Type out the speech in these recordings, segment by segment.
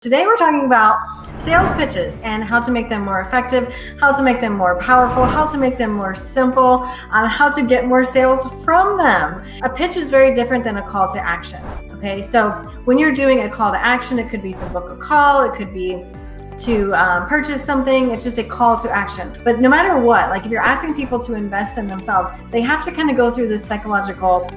Today we're talking about sales pitches and how to make them more effective, how to make them more powerful, how to make them more simple, how to get more sales from them. A pitch is very different than a call to action. Okay, so when you're doing a call to action, it could be to book a call, it could be to purchase something. It's just a call to action. But no matter what, like if you're asking people to invest in themselves, they have to kind of go through this psychological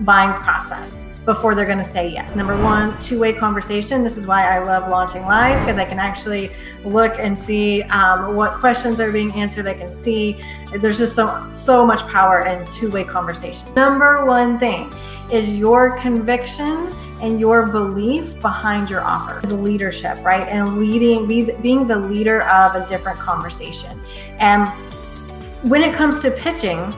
buying process before they're going to say yes. Number one, two-way conversation. This is why I love launching live, because I can actually look and see what questions are being answered. I can see there's just so much power in two-way conversations. Number one thing is your conviction and your belief behind your offer. Is leadership, right? And being the leader of a different conversation. And when it comes to pitching,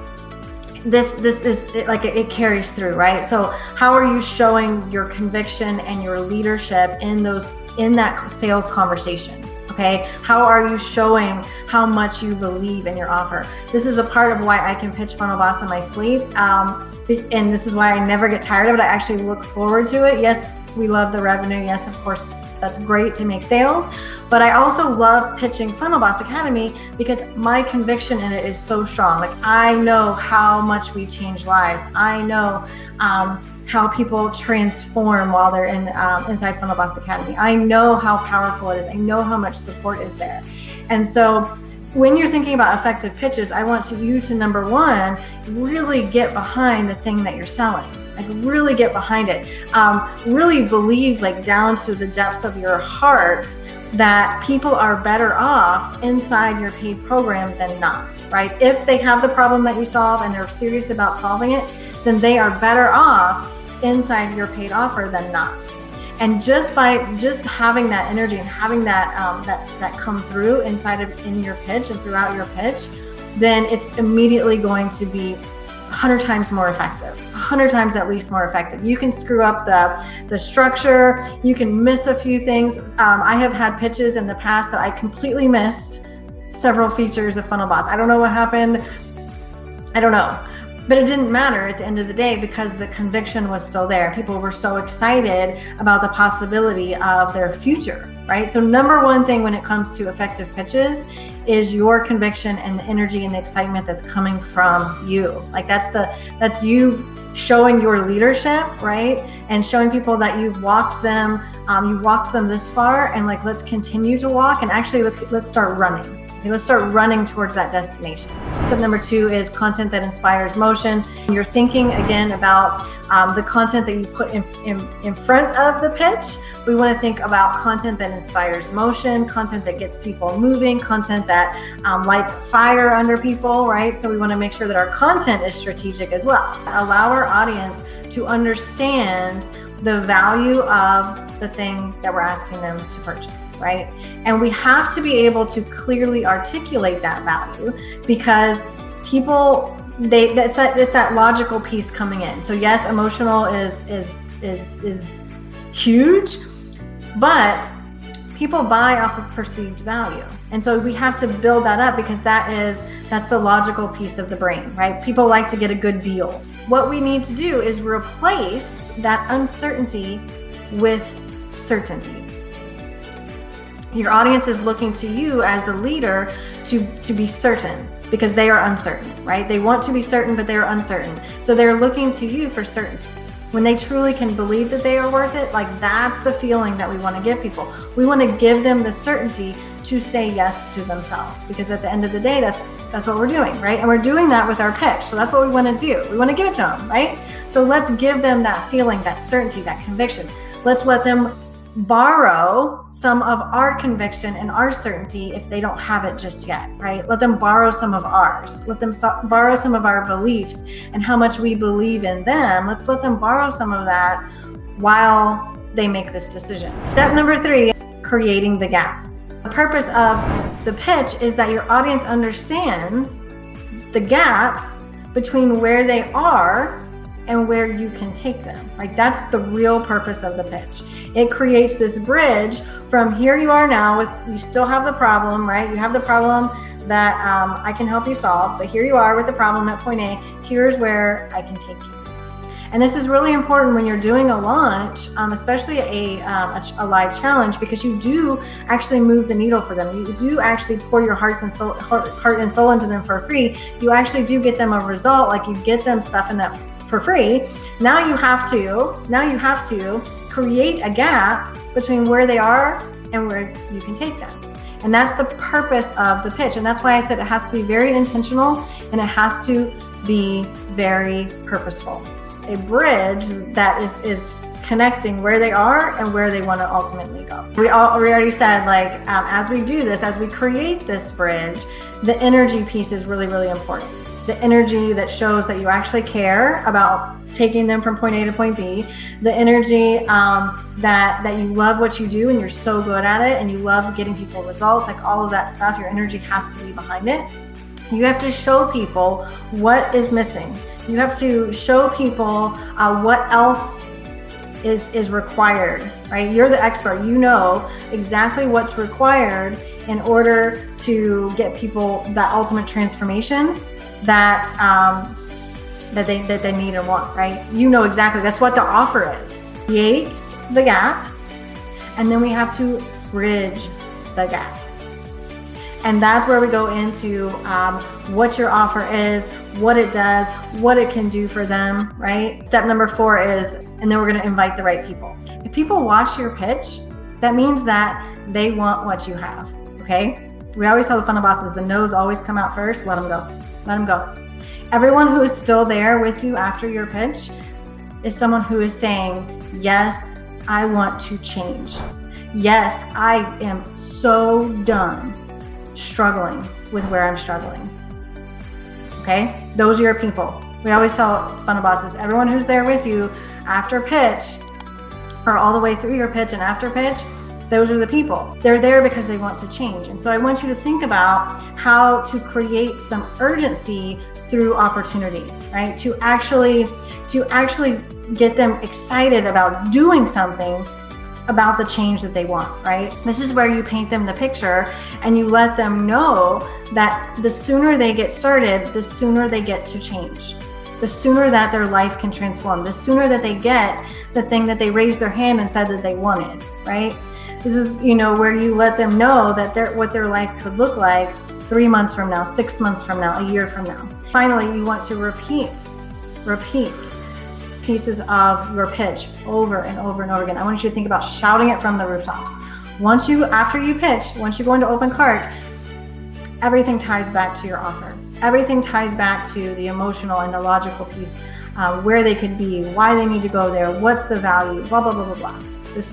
this is like it carries through, right? So how are you showing your conviction and your leadership in that sales conversation? Okay, how are you showing how much you believe in your offer? This is a part of why I can pitch Funnel Boss in my sleep, and this is why I never get tired of it. I actually look forward to it. Yes, we love the revenue. Yes, of course, that's great to make sales, but I also love pitching Funnel Boss Academy because my conviction in it is so strong. Like I know how much we change lives. I know how people transform while they're inside Funnel Boss Academy. I know how powerful it is. I know how much support is there. And so when you're thinking about effective pitches, I want you to, number one, really get behind the thing that you're selling. Like really get behind it. Really believe, like down to the depths of your heart, that people are better off inside your paid program than not, right? If they have the problem that you solve and they're serious about solving it, then they are better off inside your paid offer than not. And just by having that energy and having that come through in your pitch and throughout your pitch, then it's immediately going to be 100 times more effective, 100 times at least more effective. You can screw up the structure, you can miss a few things. I have had pitches in the past that I completely missed several features of Funnel Boss. I don't know what happened. I don't know. But it didn't matter at the end of the day because the conviction was still there. People were so excited about the possibility of their future, right? So number one thing when it comes to effective pitches is your conviction and the energy and the excitement that's coming from you. Like that's you showing your leadership, right? And showing people that you've walked them this far, and like let's continue to walk, and actually let's start running. Okay, let's start running towards that destination. Step number two is content that inspires motion. You're thinking again about the content that you put in front of the pitch. We want to think about content that inspires motion, content that gets people moving, content that lights a fire under people, right? So we want to make sure that our content is strategic as well. Allow our audience to understand the value of the thing that we're asking them to purchase, right? And we have to be able to clearly articulate that value because people, it's that logical piece coming in. So yes, emotional is huge, but people buy off of perceived value. And so we have to build that up because that's the logical piece of the brain, right? People like to get a good deal. What we need to do is replace that uncertainty with certainty. Your audience is looking to you as the leader to be certain because they are uncertain, right? They want to be certain, but they're uncertain. So they're looking to you for certainty. When they truly can believe that they are worth it, like that's the feeling that we want to give people. We want to give them the certainty to say yes to themselves, because at the end of the day, that's what we're doing, right? And we're doing that with our pitch. So that's what we want to do. We want to give it to them, right? So let's give them that feeling, that certainty, that conviction. Let's let them borrow some of our conviction and our certainty if they don't have it just yet, right? Let them borrow some of ours. Let them borrow some of our beliefs and how much we believe in them. Let's let them borrow some of that while they make this decision. Step number three, creating the gap. The purpose of the pitch is that your audience understands the gap between where they are and where you can take them. Like that's the real purpose of the pitch. It creates this bridge from here you are now you still have the problem, right? You have the problem that I can help you solve, but here you are with the problem at point A. Here's where I can take you. And this is really important when you're doing a launch, especially a live challenge, because you do actually move the needle for them. You do actually pour your heart and soul into them for free. You actually do get them a result, like you get them stuff in that for free. Now you have to create a gap between where they are and where you can take them. And that's the purpose of the pitch. And that's why I said it has to be very intentional and it has to be very purposeful. A bridge that is connecting where they are and where they want to ultimately go. We already said, like, as we do this, as we create this bridge, the energy piece is really, really important. The energy that shows that you actually care about taking them from point A to point B, the energy that you love what you do and you're so good at it and you love getting people results, like all of that stuff, your energy has to be behind it. You have to show people what is missing. You have to show people what else is required, right? You're the expert. You know exactly what's required in order to get people that ultimate transformation that they need and want, right? You know exactly. That's what the offer is. Create the gap, and then we have to bridge the gap. And that's where we go into what your offer is, what it does, what it can do for them, right? Step number 4 is, and then we're going to invite the right people. If people watch your pitch, that means that they want what you have, okay? We always tell the funnel bosses, the no's always come out first. Let them go. Let them go. Everyone who is still there with you after your pitch is someone who is saying, yes, I want to change. Yes, I am so done struggling with where I'm struggling. Okay? Those are your people. We always tell funnel bosses, everyone who's there with you after pitch or all the way through your pitch and after pitch, those are the people. They're there because they want to change. And so I want you to think about how to create some urgency through opportunity, right? To actually get them excited about doing something about the change that they want, right? This is where you paint them the picture and you let them know that the sooner they get started, the sooner they get to change. The sooner that their life can transform, the sooner that they get the thing that they raised their hand and said that they wanted, right? This is, where you let them know that what their life could look like 3 months from now, 6 months from now, a year from now. Finally, you want to repeat pieces of your pitch over and over and over again. I want you to think about shouting it from the rooftops. After you pitch, once you go into open cart, everything ties back to your offer. Everything ties back to the emotional and the logical piece, where they could be, why they need to go there, what's the value, blah, blah, blah, blah, blah.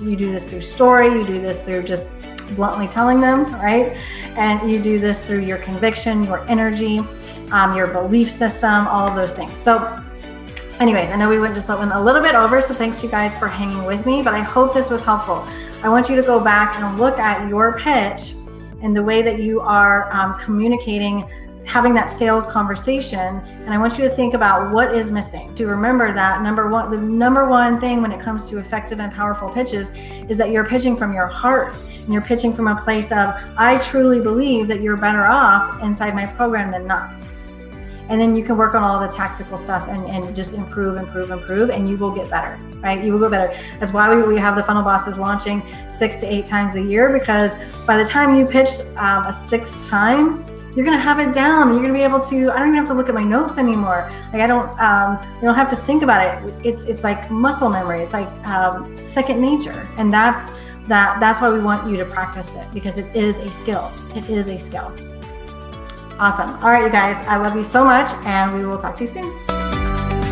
You do this through story, you do this through just bluntly telling them, right? And you do this through your conviction, your energy, your belief system, all of those things. So anyways, I know we went a little bit over, so thanks you guys for hanging with me, but I hope this was helpful. I want you to go back and look at your pitch and the way that you are communicating, having that sales conversation, and I want you to think about what is missing. To remember that the number one thing when it comes to effective and powerful pitches is that you're pitching from your heart, and you're pitching from a place of, I truly believe that you're better off inside my program than not. And then you can work on all the tactical stuff and just improve, and you will get better, right? You will go better. That's why we have the funnel bosses launching 6 to 8 times a year, because by the time you pitch a 6th time, you're going to have it down. You're going to be able to, I don't even have to look at my notes anymore. Like you don't have to think about it. It's like muscle memory. It's like second nature. And that's why we want you to practice it, because it is a skill. It is a skill. Awesome. All right, you guys, I love you so much, and we will talk to you soon.